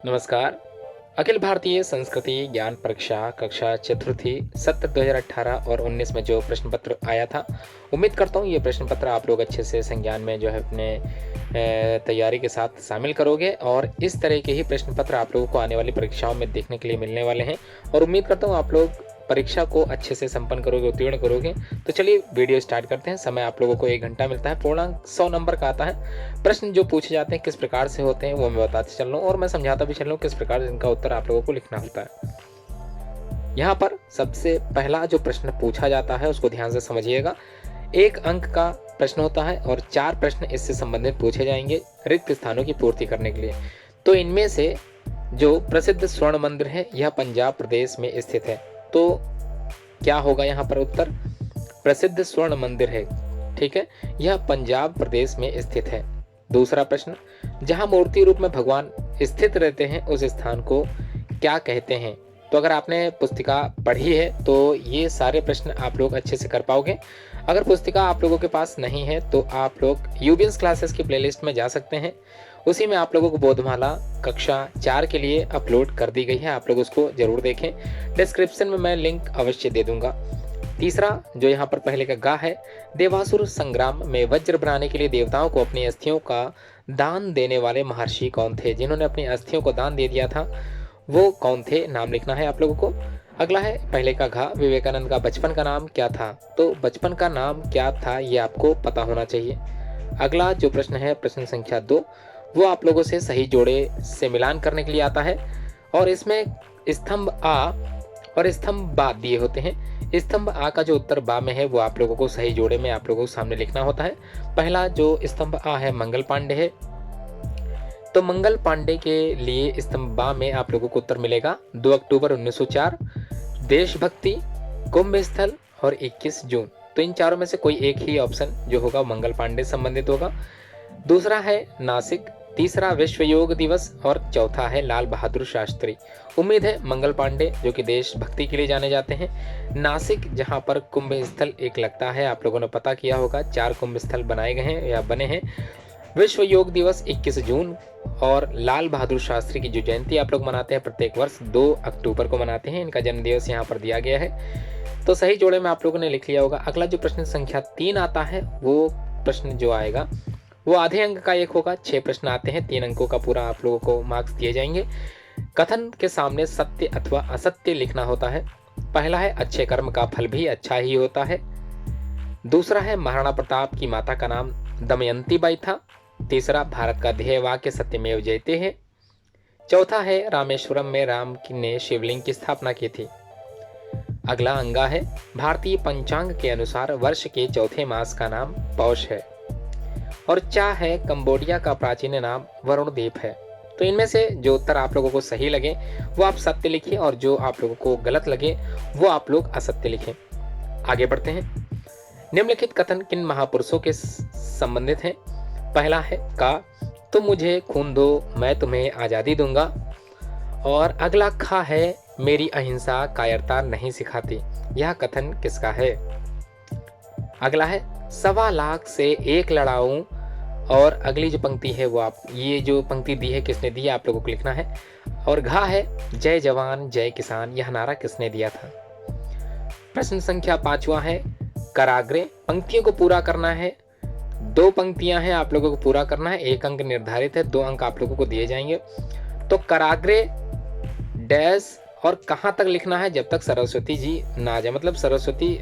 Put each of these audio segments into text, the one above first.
नमस्कार। अखिल भारतीय संस्कृति ज्ञान परीक्षा कक्षा चतुर्थी सत्र 2018 और 19 में जो प्रश्न पत्र आया था, उम्मीद करता हूँ ये प्रश्न पत्र आप लोग अच्छे से संज्ञान में जो है अपने तैयारी के साथ शामिल करोगे और इस तरह के ही प्रश्न पत्र आप लोगों को आने वाली परीक्षाओं में देखने के लिए मिलने वाले हैं और उम्मीद करता हूँ आप लोग परीक्षा को अच्छे से संपन्न करोगे, उत्तीर्ण करोगे। तो चलिए वीडियो स्टार्ट करते हैं। समय आप लोगों को 1 घंटा मिलता है। पूर्णांक 100 नंबर का आता है। प्रश्न जो पूछे जाते हैं किस प्रकार से होते हैं वो मैं बताते चल रहा हूँ और मैं समझाता भी चल रहा हूँ किस प्रकार इनका उत्तर आप लोगों को लिखना होता है। यहाँ पर सबसे पहला जो प्रश्न पूछा जाता है उसको ध्यान से समझिएगा। 1 अंक का प्रश्न होता है और 4 प्रश्न इससे संबंधित पूछे जाएंगे रिक्त स्थानों की पूर्ति करने के लिए। तो इनमें से जो प्रसिद्ध स्वर्ण मंदिर है यह पंजाब प्रदेश में स्थित है। तो क्या होगा यहाँ पर उत्तर? प्रसिद्ध स्वर्ण मंदिर है, ठीक है, यह पंजाब प्रदेश में स्थित है। दूसरा प्रश्न, जहाँ मूर्ति रूप में भगवान स्थित रहते हैं उस स्थान को क्या कहते हैं? तो अगर आपने पुस्तिका पढ़ी है तो ये सारे प्रश्न आप लोग अच्छे से कर पाओगे। अगर पुस्तिका आप लोगों के पास नहीं है तो आप लोग यूबीएस क्लासेस की प्लेलिस्ट में जा सकते हैं। उसी में आप लोगों को बोधमाला कक्षा 4 के लिए अपलोड कर दी गई है, आप लोग उसको जरूर देखें। डिस्क्रिप्शन में मैं लिंक अवश्य दे दूंगा। तीसरा जो यहाँ पर पहले का गा है, देवासुर संग्राम में वज्र बनाने के लिए देवताओं को अपनी अस्थियों का दान देने वाले महर्षि कौन थे? जिन्होंने अपनी अस्थियों को दान दे दिया था वो कौन थे? नाम लिखना है आप लोगों को। अगला है पहले का घा, विवेकानंद का बचपन का नाम क्या था? तो बचपन का नाम क्या था ये आपको पता होना चाहिए। अगला जो प्रश्न है प्रश्न संख्या 2, वो आप लोगों से सही जोड़े से मिलान करने के लिए आता है और इसमें स्तंभ आ और स्तंभ बा दिए होते हैं। स्तंभ आ का जो उत्तर बा में है वो आप लोगों को सही जोड़े में आप लोगों को सामने लिखना होता है। पहला जो स्तंभ आ है मंगल पांडे है, तो मंगल पांडे के लिए स्तंभ बा में आप लोगों को उत्तर मिलेगा 2 अक्टूबर 1904, देशभक्ति, कुंभ स्थल और 21 जून। तो इन चारों में से कोई एक ही ऑप्शन जो होगा मंगल पांडे संबंधित होगा। दूसरा है नासिक, तीसरा विश्व योग दिवस और चौथा है लाल बहादुर शास्त्री। उम्मीद है मंगल पांडे जो कि देशभक्ति के लिए जाने जाते हैं। नासिक जहां पर कुंभ स्थल एक लगता है, आप लोगों ने पता किया होगा 4 कुंभ स्थल बनाए गए हैं या बने हैं। विश्व योग दिवस 21 जून और लाल बहादुर शास्त्री की जो जयंती आप लोग मनाते हैं प्रत्येक वर्ष 2 अक्टूबर को मनाते हैं। इनका जन्म दिवस यहाँ पर दिया गया है। तो सही जोड़े में आप लोगों ने लिख लिया होगा। अगला जो प्रश्न संख्या 3 आता है वो प्रश्न जो आएगा वो आधे अंक का एक होगा। 6 प्रश्न आते हैं, 3 अंकों का पूरा आप लोगों को मार्क्स दिए जाएंगे। कथन के सामने सत्य अथवा असत्य लिखना होता है। पहला है अच्छे कर्म का फल भी अच्छा ही होता है। दूसरा है महाराणा प्रताप की माता का नाम दमयंती बाई था। तीसरा भारत का ध्येय वाक्य सत्यमेव जयते है। चौथा है रामेश्वरम में राम ने शिवलिंग की स्थापना की थी। अगला अंगा है भारतीय पंचांग के अनुसार वर्ष के चौथे मास का नाम पौष है। और चा है कंबोडिया का प्राचीन नाम वरुण द्वीप है। तो इनमें से जो उत्तर आप लोगों को सही लगे वो आप सत्य लिखिए और जो आप लोगों को गलत लगे वो आप लोग असत्य लिखें। आगे बढ़ते हैं। निम्नलिखित कथन किन महापुरुषों के संबंधित हैं? पहला है का, तुम मुझे खून दो मैं तुम्हें आजादी दूंगा। और अगला खा है, मेरी अहिंसा कायरता नहीं सिखाती। यह कथन किसका है? अगला है 1.25 लाख से 1 लड़ाऊं। और अगली जो पंक्ति है वो आप ये जो पंक्ति दी है किसने दी है आप लोगों को लिखना है। और घा है जय जवान जय किसान, यह नारा किसने दिया था? प्रश्न संख्या 5वां है कराग्रे, पंक्तियों को पूरा करना है। 2 पंक्तियां हैं आप लोगों को पूरा करना है, 1 अंक निर्धारित है, 2 अंक आप लोगों को दिए जाएंगे। तो कराग्रे डैश और कहां तक लिखना है? जब तक सरस्वती जी ना आ जाए, मतलब सरस्वती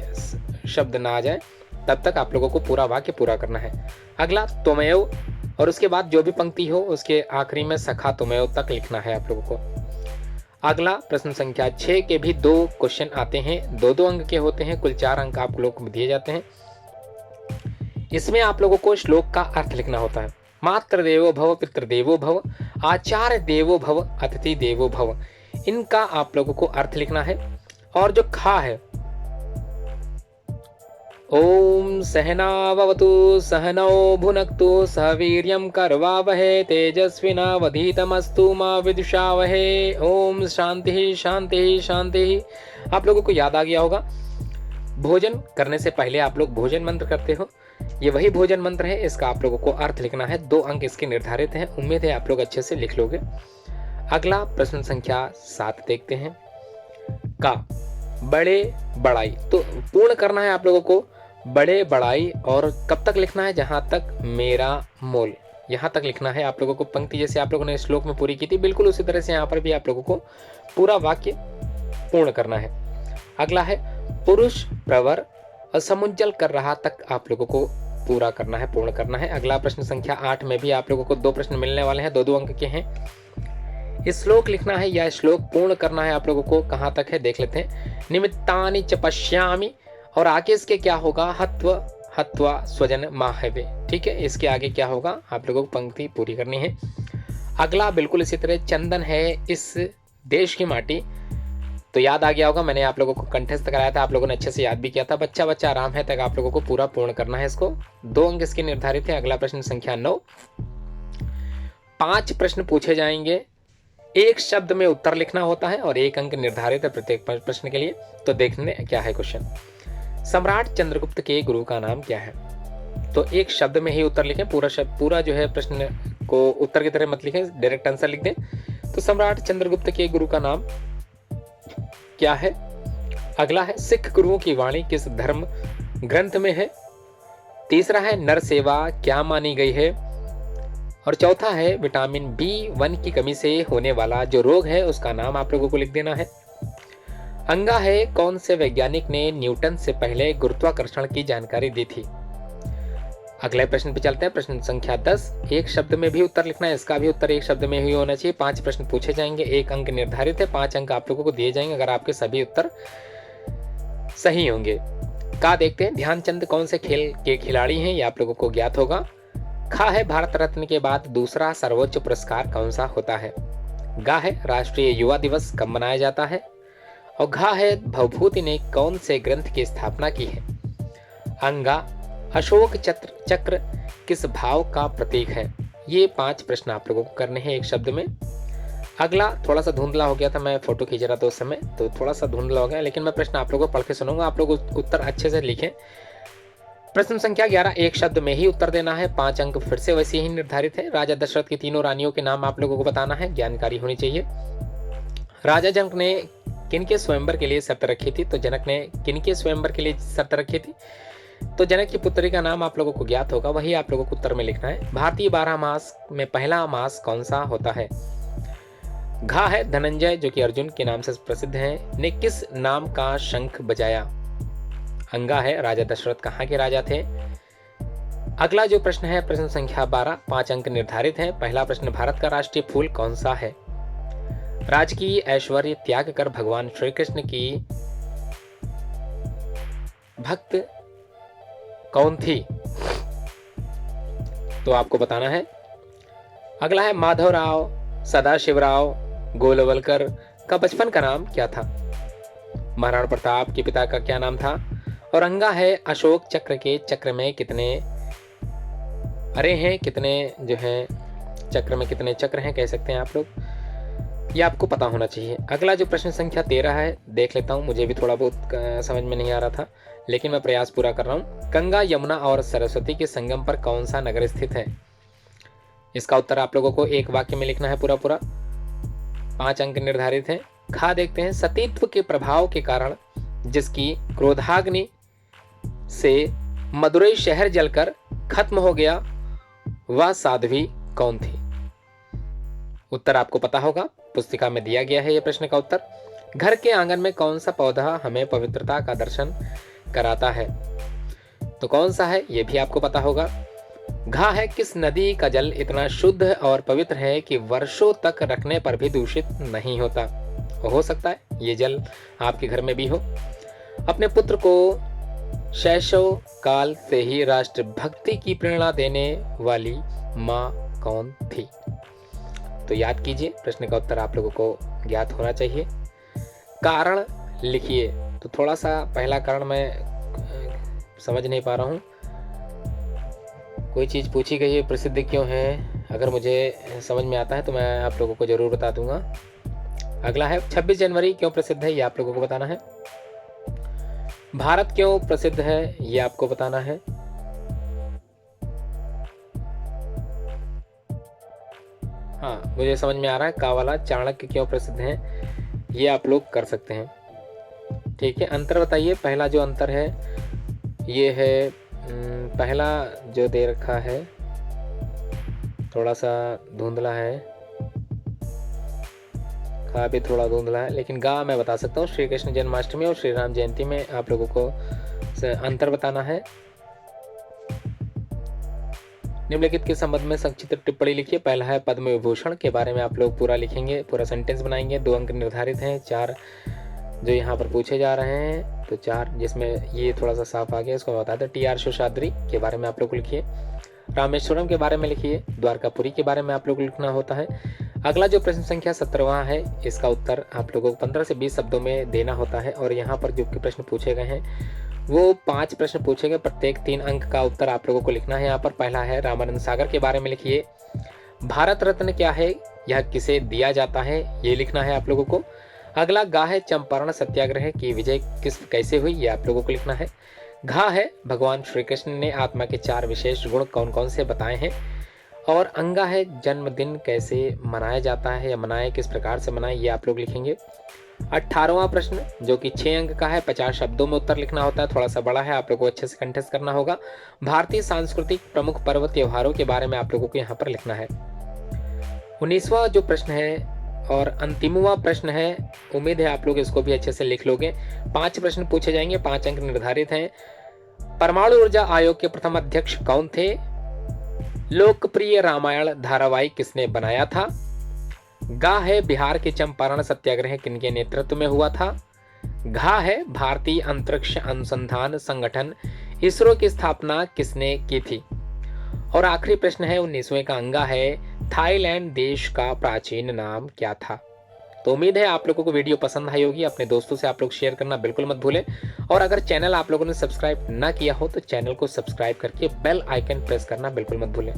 शब्द ना आ जाए तब तक आप लोगों को पूरा वाक्य पूरा करना है। अगला तुमेव और उसके बाद जो भी पंक्ति हो उसके आखिरी में सखा तुमेव तक लिखना है आप लोगों को। अगला प्रश्न संख्या 6 के भी 2 क्वेश्चन आते हैं, 2-2 अंक के होते हैं, कुल 4 अंक आप लोगों को दिए जाते हैं। इसमें आप लोगों को श्लोक का अर्थ लिखना होता है। मातृ देवो भव, पितृ देवो भव, आचार्य देवो भव, अतिथि देवो भव। इनका आप लोगों को अर्थ लिखना है। और जो खा है, ओम सहनावतु सहनौ भुनक्तु सह वीर्यं करवावहै तेजस्विनावधीतमस्तु मा विद्विषावहै। ओम शांति शांति शांति। आप लोगों को याद आ गया होगा, भोजन करने से पहले आप लोग भोजन मंत्र करते हो, ये वही भोजन मंत्र है। इसका आप लोगों को अर्थ लिखना है। 2 अंक इसके निर्धारित हैं। उम्मीद है आप लोग अच्छे से लिख लोगे। अगला प्रश्न संख्या 7 देखते हैं। का बड़े बड़ाई, तो पूर्ण करना है आप लोगों को बड़े बड़ाई, और कब तक लिखना है, जहां तक मेरा मोल, यहाँ तक लिखना है आप लोगों को। पंक्ति जैसे आप लोगों ने श्लोक में पूरी की थी, बिल्कुल उसी तरह से यहाँ पर भी आप लोगों को पूरा वाक्य पूर्ण करना है। अगला है पुरुष प्रवर असमुज्जल कर रहा तक आप लोगों को पूरा करना है, पूर्ण करना है। अगला प्रश्न संख्या 8 में भी आप लोगों को 2 प्रश्न मिलने वाले हैं, 2-2 अंक के हैं। इस श्लोक लिखना है या श्लोक पूर्ण करना है आप लोगों को, कहाँ तक है देख लेते हैं। निमित्तानि च पश्यामि, और आगे इसके क्या होगा, हत्व हत्वा स्वजन माहवे। ठीक है, इसके आगे क्या होगा, आप लोगों को पंक्ति पूरी करनी है। अगला बिल्कुल इसी तरह, चंदन है इस देश की माटी, तो याद आ गया होगा, मैंने आप लोगों को कंठस्थ कराया था, आप लोगों ने अच्छे से याद भी किया था। बच्चा बच्चा आराम है तक आप लोगों को पूरा पूर्ण करना है इसको। 2 अंक इसके निर्धारित है। अगला प्रश्न संख्या 9, 5 प्रश्न पूछे जाएंगे, 1 शब्द में उत्तर लिखना होता है और 1 अंक निर्धारित है प्रत्येक प्रश्न के लिए। तो देखने क्या है क्वेश्चन। सम्राट चंद्रगुप्त के गुरु का नाम क्या है, तो 1 शब्द में ही उत्तर लिखें, पूरा शब्द पूरा जो है प्रश्न को उत्तर की तरह मत लिखें, डायरेक्ट आंसर लिख दें। तो सम्राट चंद्रगुप्त के गुरु का नाम क्या है। अगला है सिख गुरुओं की वाणी किस धर्म ग्रंथ में है। तीसरा है नर सेवा क्या मानी गई है। और चौथा है विटामिन B1 की कमी से होने वाला जो रोग है उसका नाम आप लोगों को लिख देना है। अंगा है कौन से वैज्ञानिक ने न्यूटन से पहले गुरुत्वाकर्षण की जानकारी दी थी। अगले प्रश्न पे चलते हैं। प्रश्न संख्या 10, 1 शब्द में भी उत्तर लिखना है, इसका भी उत्तर 1 शब्द में ही होना चाहिए। 5 प्रश्न पूछे जाएंगे, 1 अंक निर्धारित है, 5 अंक आप लोगों को दिए जाएंगे अगर आपके सभी उत्तर सही होंगे। का देखते हैं, ध्यानचंद कौन से खेल के खिलाड़ी हैं, ये आप लोगों को ज्ञात होगा। खा है भारत रत्न के बाद दूसरा सर्वोच्च पुरस्कार कौन सा होता है। गा है राष्ट्रीय युवा दिवस कब मनाया जाता है। और घा है भवभूति ने कौन से ग्रंथ की स्थापना की है। अंगा अशोक चक्र किस भाव का प्रतीक है। ये 5 प्रश्न आप लोगों को करने हैं 1 शब्द में। अगला थोड़ा सा धुंधला हो गया था, मैं फोटो खींच रहा था उस समय, तो थोड़ा सा धुंधला हो गया, लेकिन मैं प्रश्न आप लोगों को पढ़ के सुनाऊंगा, आप लोग उत्तर अच्छे से लिखें। प्रश्न संख्या 11, 1 शब्द में ही उत्तर देना है, 5 अंक फिर से वैसे ही निर्धारित है। राजा दशरथ की 3 रानियों के नाम आप लोगों को बताना है, जानकारी होनी चाहिए। राजा जनक ने किनके स्वयंवर के लिए शर्त रखी थी, तो जनक ने किनके स्वयंवर के लिए शर्त रखी थी, तो जनक की पुत्री का नाम आप लोगों को ज्ञात होगा, वही आप लोगों को उत्तर में लिखना है। भारतीय 12 मास में पहला मास कौन सा होता है। घा है धनंजय जो कि अर्जुन के नाम से प्रसिद्ध हैं, ने किस नाम का शंख बजाया। अंगा है राजा दशरथ कहाँ के राजा थे। अगला जो प्रश्न है प्रश्न संख्या 12, 5 अंक निर्धारित है। पहला प्रश्न, भारत का राष्ट्रीय फूल कौन सा है। राजकीय ऐश्वर्य त्याग कर भगवान श्री कृष्ण की भक्त कौन थी, तो आपको बताना है। अगला है माधवराव सदाशिवराव गोलवलकर का बचपन का नाम क्या था। महाराणा प्रताप के पिता का क्या नाम था। और अंगा है अशोक चक्र के चक्र में कितने अरे हैं, कितने जो है चक्र में कितने चक्र हैं कह सकते हैं आप लोग, ये आपको पता होना चाहिए। अगला जो प्रश्न संख्या 13 है, देख लेता हूँ, मुझे भी थोड़ा बहुत समझ में नहीं आ रहा था लेकिन मैं प्रयास पूरा कर रहा हूँ। गंगा यमुना और सरस्वती के संगम पर कौन सा नगर स्थित है। इसका उत्तर आप लोगों को 1 वाक्य में लिखना है पूरा पूरा, 5 अंक निर्धारित हैं। खा देखते हैं, सतीत्व के प्रभाव के कारण जिसकी क्रोधाग्नि से मदुरई शहर जलकर खत्म हो गया वह साध्वी कौन थी। उत्तर आपको पता होगा, पुस्तिका में दिया गया है ये प्रश्न का उत्तर। घर के आंगन में कौन सा पौधा हमें पवित्रता का दर्शन कराता है, तो कौन सा है ये भी आपको पता होगा। घा है किस नदी का जल इतना शुद्ध और पवित्र है कि वर्षों तक रखने पर भी दूषित नहीं होता। हो सकता है ये जल आपके घर में भी हो। अपने पुत्र को शैशव काल से ही राष्ट्रभक्ति की प्रेरणा देने वाली माँ कौन थी, तो याद कीजिए, प्रश्न का उत्तर आप लोगों को ज्ञात होना चाहिए। कारण लिखिए, तो थोड़ा सा पहला कारण मैं समझ नहीं पा रहा हूँ, कोई चीज़ पूछी गई है प्रसिद्ध क्यों है, अगर मुझे समझ में आता है तो मैं आप लोगों को ज़रूर बता दूंगा। अगला है 26 जनवरी क्यों प्रसिद्ध है, ये आप लोगों को बताना है। भारत क्यों प्रसिद्ध है, ये आपको बताना है। हाँ, मुझे समझ में आ रहा है। का वाला चाणक्य क्यों प्रसिद्ध हैं, ये आप लोग कर सकते हैं। ठीक है, अंतर बताइए। पहला जो अंतर है ये है पहला जो दे रखा है थोड़ा सा धुंधला है, खा भी थोड़ा धुंधला है, लेकिन गा मैं बता सकता हूँ। श्री कृष्ण जन्माष्टमी और श्री राम जयंती में आप लोगों को अंतर बताना है। निम्नलिखित के संबंध में संक्षिप्त टिप्पणी लिखिए। पहला है पद्म विभूषण के बारे में आप लोग पूरा लिखेंगे, पूरा सेंटेंस बनाएंगे। 2 अंक निर्धारित हैं, 4 जो यहाँ पर पूछे जा रहे हैं, तो 4 जिसमें ये थोड़ा सा साफ आ गया, इसको मैं बता दें। टी आर शेषाद्री के बारे में आप लोग लिखिए, रामेश्वरम के बारे में लिखिए, द्वारकापुरी के बारे में आप लोग को लिखना होता है। अगला जो प्रश्न संख्या 17वां है, इसका उत्तर आप लोगों को 15 से 20 शब्दों में देना होता है। और यहाँ पर जो प्रश्न पूछे गए हैं वो 5 प्रश्न पूछे गए, प्रत्येक 3 अंक का उत्तर आप लोगों को लिखना है। यहाँ पर पहला है रामानंद सागर के बारे में लिखिए। भारत रत्न क्या है, यह किसे दिया जाता है, ये लिखना है आप लोगों को। अगला गा है चंपारण सत्याग्रह की विजय कैसे हुई, ये आप लोगों को लिखना है। घा है भगवान श्री कृष्ण ने आत्मा के 4 विशेष गुण कौन कौन से बताए हैं। और अंगा है जन्मदिन कैसे मनाया जाता है या मनाए किस प्रकार से मनाए, ये आप लोग लिखेंगे। 18वां प्रश्न जो कि 6 अंक का है, 50 शब्दों में उत्तर लिखना होता है, थोड़ा सा बड़ा है, आप लोगों को अच्छे से कंठस्थ करना होगा। भारतीय सांस्कृतिक प्रमुख पर्व त्योहारों के बारे में आप लोगों को यहाँ पर लिखना है। 19वां जो प्रश्न है और अंतिमवां प्रश्न है, उम्मीद है आप लोग इसको भी अच्छे से लिख लोगे। 5 प्रश्न पूछे जाएंगे, 5 अंक निर्धारित हैं। परमाणु ऊर्जा आयोग के प्रथम अध्यक्ष कौन थे। लोकप्रिय रामायण धारावाहिक किसने बनाया था। गा है बिहार के चंपारण सत्याग्रह किनके नेतृत्व में हुआ था। घा है भारतीय अंतरिक्ष अनुसंधान संगठन इसरो की स्थापना किसने की थी। और आखिरी प्रश्न है 19वें का, अंगा है थाईलैंड देश का प्राचीन नाम क्या था। तो उम्मीद है आप लोगों को वीडियो पसंद आई होगी। अपने दोस्तों से आप लोग शेयर करना बिल्कुल मत भूलें। और अगर चैनल आप लोगों ने सब्सक्राइब ना किया हो तो चैनल को सब्सक्राइब करके बेल आइकन प्रेस करना बिल्कुल मत भूलें।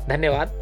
धन्यवाद।